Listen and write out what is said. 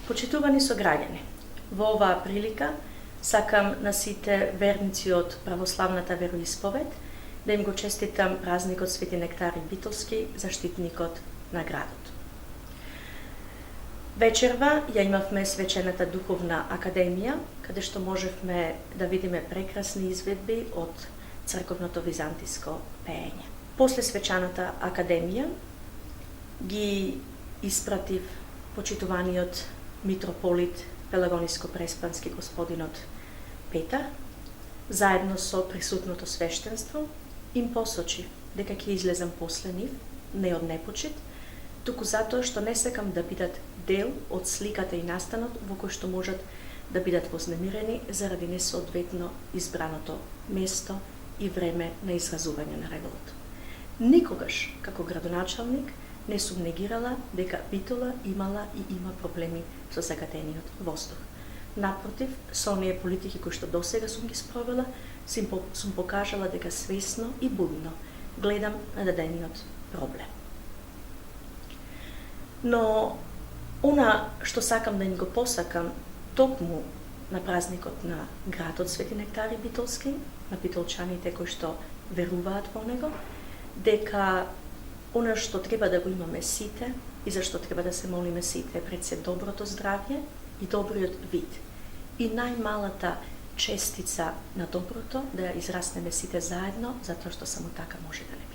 Почитувани сограѓани, во оваа прилика сакам на сите верници од православната вероисповед да им го честитам празникот Свети Нектари Битолски, заштитникот на градот. Вечерва ја имавме свечената духовна академија, каде што можевме да видиме прекрасни изведби од црковното византиско пеење. После свечаната академија ги испратив почитуваниот митрополит Пелагониско-Преспански господинот Петар, заедно со присутното свештенство, им посочив дека ќе излезам после нив, не од непочит, туку затоа што не сакам да бидат дел од сликата и настанот во кој што можат да бидат вознемирени заради несоодветно избраното место и време на изразување на револт. Никогаш, како градоначалник, не сум негирала дека Битола имала и има проблеми со загадениот воздух. Напротив, со оние политики кои што досега сум ги спровела, сум покажала дека свесно и будно гледам на дадениот проблем. Но она што сакам да им го посакам токму на празникот на градот Свети Нектари Битолски, на битолчаните кои што веруваат во него, дека она што треба да го имаме сите и зашто треба да се молиме сите пред се доброто здравје и добриот вид. И најмалата честица на доброто да ја израснеме сите заедно, затоа што само така може да не